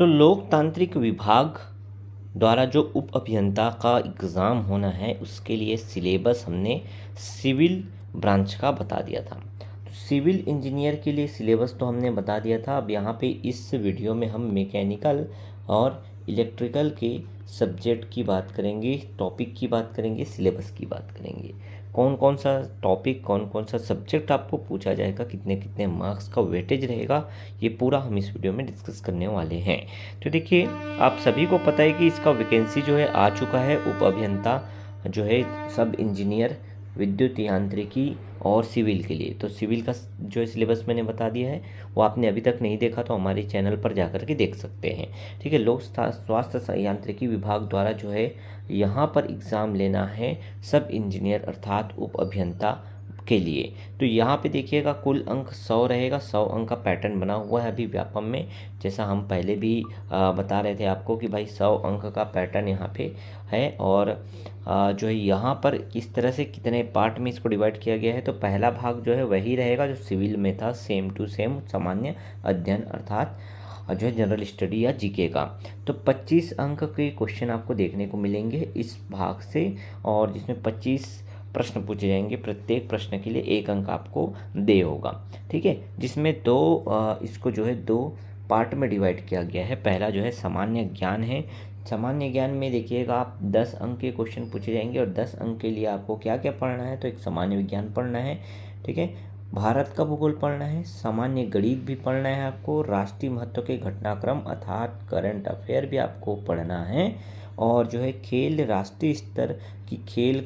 लोकतांत्रिक विभाग द्वारा जो उप अभियंता का एग्ज़ाम होना है उसके लिए सिलेबस हमने सिविल ब्रांच का बता दिया था। तो सिविल इंजीनियर के लिए सिलेबस तो हमने बता दिया था। अब यहाँ पे इस वीडियो में हम मैकेनिकल और इलेक्ट्रिकल के सब्जेक्ट की बात करेंगे, टॉपिक की बात करेंगे, सिलेबस की बात करेंगे। कौन कौन सा टॉपिक, कौन कौन सा सब्जेक्ट आपको पूछा जाएगा, कितने कितने मार्क्स का वेटेज रहेगा, ये पूरा हम इस वीडियो में डिस्कस करने वाले हैं। तो देखिए, आप सभी को पता है कि इसका वैकेंसी जो है आ चुका है। उप अभियंता जो है सब इंजीनियर, विद्युत यांत्रिकी और सिविल के लिए। तो सिविल का जो है सिलेबस मैंने बता दिया है, वो आपने अभी तक नहीं देखा तो हमारे चैनल पर जाकर के देख सकते हैं। ठीक है, लोक स्वास्थ्य यांत्रिकी विभाग द्वारा जो है यहाँ पर एग्ज़ाम लेना है सब इंजीनियर अर्थात उप अभियंता के लिए। तो यहाँ पे देखिएगा कुल अंक 100 रहेगा। 100 अंक का पैटर्न बना हुआ है अभी व्यापम में, जैसा हम पहले भी बता रहे थे आपको कि भाई 100 अंक का पैटर्न यहाँ पे है। और जो है यहाँ पर किस तरह से कितने पार्ट में इसको डिवाइड किया गया है, तो पहला भाग जो है वही रहेगा जो सिविल में था, सेम टू सेम सामान्य अध्ययन अर्थात जो है जनरल स्टडी या जीके का। तो 25 अंक के क्वेश्चन आपको देखने को मिलेंगे इस भाग से, और जिसमें 25 प्रश्न पूछे जाएंगे। प्रत्येक प्रश्न के लिए 1 अंक आपको दे होगा। ठीक है, जिसमें इसको जो है 2 पार्ट में डिवाइड किया गया है। पहला जो है सामान्य ज्ञान है। सामान्य ज्ञान में देखिएगा आप 10 अंक के क्वेश्चन पूछे जाएंगे और 10 अंक के लिए आपको क्या क्या पढ़ना है, तो एक सामान्य विज्ञान पढ़ना है। ठीक है, भारत का भूगोल पढ़ना है, सामान्य गणित भी पढ़ना है आपको, राष्ट्रीय महत्व के घटनाक्रम अर्थात करंट अफेयर भी आपको पढ़ना है, और जो है खेल, राष्ट्रीय स्तर की खेल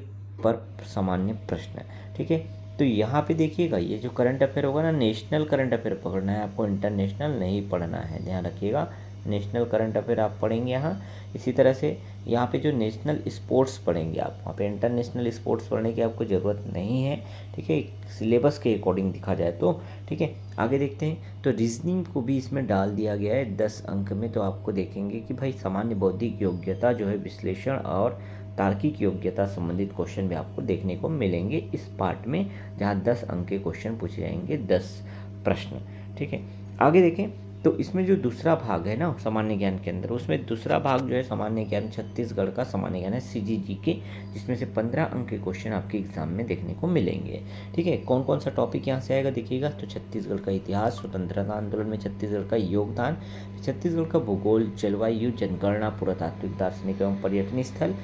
पर सामान्य प्रश्न। ठीक है, तो यहाँ पे देखिएगा ये जो करंट अफेयर होगा ना, नेशनल करंट अफेयर पढ़ना है आपको, इंटरनेशनल नहीं पढ़ना है, ध्यान रखिएगा। नेशनल करंट अफेयर आप पढ़ेंगे यहाँ। इसी तरह से यहाँ पे जो नेशनल स्पोर्ट्स पढ़ेंगे आप, वहाँ पे इंटरनेशनल स्पोर्ट्स पढ़ने की आपको ज़रूरत नहीं है। ठीक है, सिलेबस के अकॉर्डिंग दिखा जाए तो। ठीक है, आगे देखते हैं। तो रीजनिंग को भी इसमें डाल दिया गया है 10 अंक में। तो आपको देखेंगे कि भाई सामान्य बौद्धिक योग्यता जो है, विश्लेषण और तार्किक योग्यता संबंधित क्वेश्चन भी आपको देखने को मिलेंगे इस पार्ट में, जहाँ 10 अंक के क्वेश्चन पूछे जाएंगे, 10 प्रश्न। ठीक है, आगे देखें। तो इसमें जो दूसरा भाग है ना सामान्य ज्ञान के अंदर, उसमें दूसरा भाग जो है सामान्य ज्ञान, छत्तीसगढ़ का सामान्य ज्ञान है सीजीजी के, जिसमें से 15 अंक के क्वेश्चन आपके एग्जाम में देखने को मिलेंगे। ठीक है, कौन कौन सा टॉपिक यहाँ से आएगा देखिएगा। तो छत्तीसगढ़ का इतिहास, स्वतंत्रता आंदोलन में छत्तीसगढ़ का योगदान, छत्तीसगढ़ का भूगोल, जलवायु, जनगणना, पुरातात्विक, दार्शनिक एवं पर्यटन स्थल।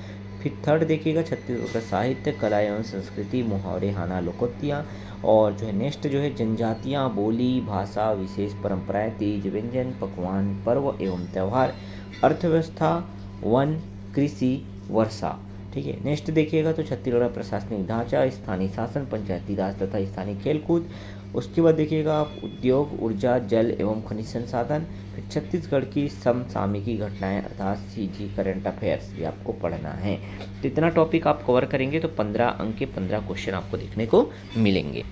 फिर थर्ड देखिएगा छत्तीसगढ़ का साहित्य, कला एवं संस्कृति, मुहावरे, हाना, लोकोक्तियाँ, और जो है नेक्स्ट जो है जनजातियाँ, बोली, भाषा, विशेष परंपराएं, तीज, व्यंजन, पकवान, पर्व एवं त्यौहार, अर्थव्यवस्था, वन, कृषि, वर्षा। ठीक है, नेक्स्ट देखिएगा तो छत्तीसगढ़ का प्रशासनिक ढांचा, स्थानीय शासन, पंचायती राज तथा स्थानीय खेलकूद। उसके बाद देखिएगा आप उद्योग, ऊर्जा, जल एवं खनिज संसाधन। फिर छत्तीसगढ़ की समसामयिकी घटनाएं अर्थात सीजी करंट अफेयर्स भी आपको पढ़ना है। तो इतना टॉपिक आप कवर करेंगे तो 15 अंक के 15 क्वेश्चन आपको देखने को मिलेंगे।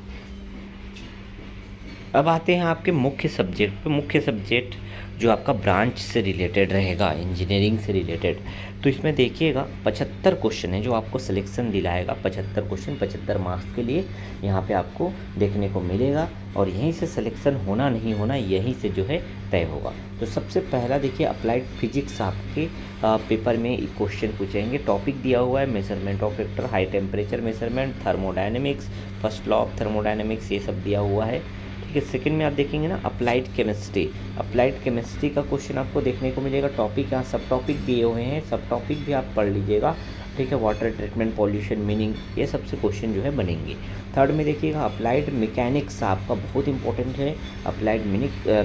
अब आते हैं आपके मुख्य सब्जेक्ट पे। मुख्य सब्जेक्ट जो आपका ब्रांच से रिलेटेड रहेगा, इंजीनियरिंग से रिलेटेड। तो इसमें देखिएगा 75 क्वेश्चन है जो आपको सिलेक्शन दिलाएगा। 75 क्वेश्चन 75 मार्क्स के लिए यहाँ पे आपको देखने को मिलेगा, और यहीं से सिलेक्शन होना नहीं होना यहीं से जो है तय होगा। तो सबसे पहला देखिए अप्लाइड फिजिक्स आपके पेपर में क्वेश्चन पूछेंगे। टॉपिक दिया हुआ है measurement of vector, high temperature measurement, thermodynamics, first law of thermodynamics, ये सब दिया हुआ है। ठीक है, सेकंड में आप देखेंगे ना अप्लाइड केमिस्ट्री। अप्लाइड केमिस्ट्री का क्वेश्चन आपको देखने को मिलेगा। टॉपिक यहाँ सब टॉपिक दिए हुए हैं, सब टॉपिक भी आप पढ़ लीजिएगा। ठीक है, वाटर ट्रीटमेंट, पॉल्यूशन, मीनिंग, ये सबसे क्वेश्चन जो है बनेंगे। थर्ड में देखिएगा अप्लाइड मैकेनिक्स आपका बहुत इंपॉर्टेंट है। अप्लाइड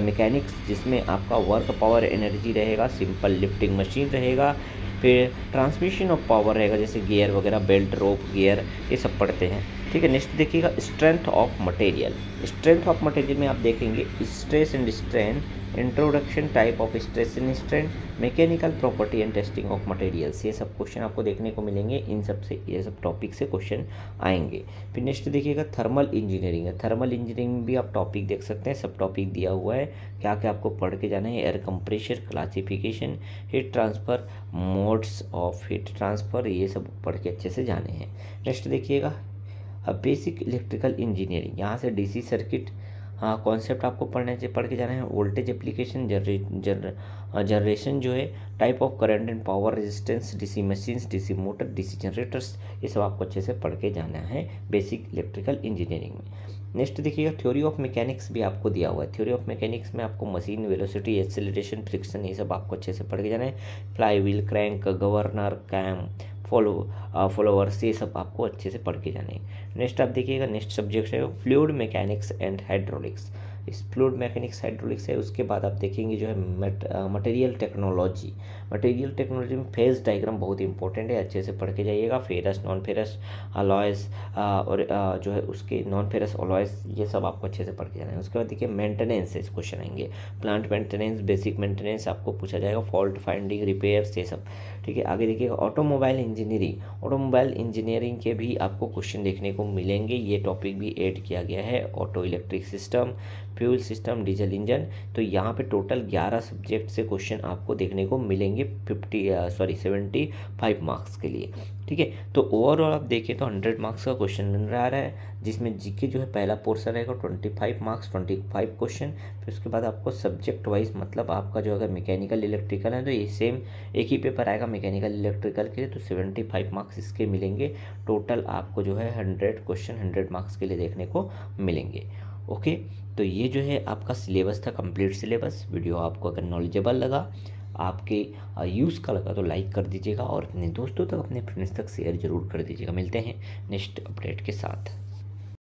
मैकेनिक्स जिसमें आपका वर्क पावर एनर्जी रहेगा, सिंपल लिफ्टिंग मशीन रहेगा, फिर ट्रांसमिशन ऑफ पावर रहेगा, जैसे गियर वगैरह, बेल्ट, रोप, गियर, ये सब पढ़ते हैं। ठीक है, नेक्स्ट देखिएगा strength of material. Strength of material में आप देखेंगे stress and strain, introduction, type of stress and strain, mechanical property and testing of materials. ये सब क्वेश्चन आपको देखने को मिलेंगे। इन सब से ये सब टॉपिक से क्वेश्चन आएंगे। फिर नेक्स्ट देखिएगा थर्मल इंजीनियरिंग है। थर्मल इंजीनियरिंग भी आप टॉपिक देख सकते हैं, सब टॉपिक दिया हुआ है, क्या क्या आपको पढ़ के जाना है। Air compressor, classification, heat transfer, modes of heat transfer, ये सब पढ़ के अच्छे से जाने हैं। नेक्स्ट देखिएगा बेसिक इलेक्ट्रिकल इंजीनियरिंग, यहाँ से डीसी सर्किट, कॉन्सेप्ट आपको पढ़ के जाना है। वोल्टेज एप्लीकेशन, जनरेशन जो है, type of current and power, resistance, DC machines, DC motor, DC generators, ये सब आपको अच्छे से पढ़ के जाना है बेसिक इलेक्ट्रिकल इंजीनियरिंग में। नेक्स्ट देखिएगा, थ्योरी ऑफ मैकेनिक्स भी आपको दिया हुआ है। थ्योरी ऑफ मैकेनिक्स में आपको मशीन, वेलोसिटी, एक्सेलरेशन, फ्रिक्शन, ये सब आपको अच्छे से पढ़ के जाना है। Flywheel, crank, governor, cam, followers, ये सब आपको अच्छे से पढ़ के जाने हैं। नेक्स्ट आप देखिएगा, नेक्स्ट सब्जेक्ट है फ्लूइड मैकेनिक्स एंड हाइड्रोलिक्स। इस फ्लूइड मैकेनिक्स हाइड्रोलिक्स है। उसके बाद आप देखेंगे जो है मटेरियल टेक्नोलॉजी। मटेरियल टेक्नोलॉजी में फेज डायग्राम बहुत इंपॉर्टेंट है, अच्छे से पढ़ के जाइएगा। फेरस, नॉन फेरस अलॉयस और जो है उसके नॉन फेरस अलॉयस, ये सब आपको अच्छे से पढ़ के जाना है। उसके बाद देखिए मेंटेनेंस से क्वेश्चन आएंगे, प्लांट मेंटेनेंस, बेसिक मेंटेनेंस आपको पूछा जाएगा, फॉल्ट फाइंडिंग, रिपेयर्स, ये सब। ठीक है, आगे देखिएगा ऑटोमोबाइल इंजीनियरिंग। ऑटोमोबाइल इंजीनियरिंग के भी आपको क्वेश्चन देखने को मिलेंगे, ये टॉपिक भी ऐड किया गया है। Auto electric system, fuel system, diesel engine. तो यहाँ पे टोटल 11 सब्जेक्ट से क्वेश्चन आपको देखने को मिलेंगे 75 मार्क्स के लिए। ठीक है, तो ओवरऑल आप देखें तो 100 मार्क्स का क्वेश्चन बन रहा है, जिसमें जीके जो है पहला पोर्शन रहेगा 25 मार्क्स, 25 क्वेश्चन। फिर उसके बाद आपको सब्जेक्ट वाइज, मतलब आपका जो अगर मैकेनिकल इलेक्ट्रिकल है तो ये सेम एक ही पेपर आएगा मैकेनिकल इलेक्ट्रिकल के लिए, तो 75 मार्क्स इसके मिलेंगे। टोटल आपको जो है 100 क्वेश्चन 100 मार्क्स के लिए देखने को मिलेंगे। ओके, तो ये जो है आपका सिलेबस था, कंप्लीट सिलेबस। वीडियो आपको अगर नॉलेजेबल लगा, आपके यूज़ का लगा, तो लाइक कर दीजिएगा और अपने दोस्तों तक, अपने फ्रेंड्स तक शेयर जरूर कर दीजिएगा। मिलते हैं नेक्स्ट अपडेट के साथ।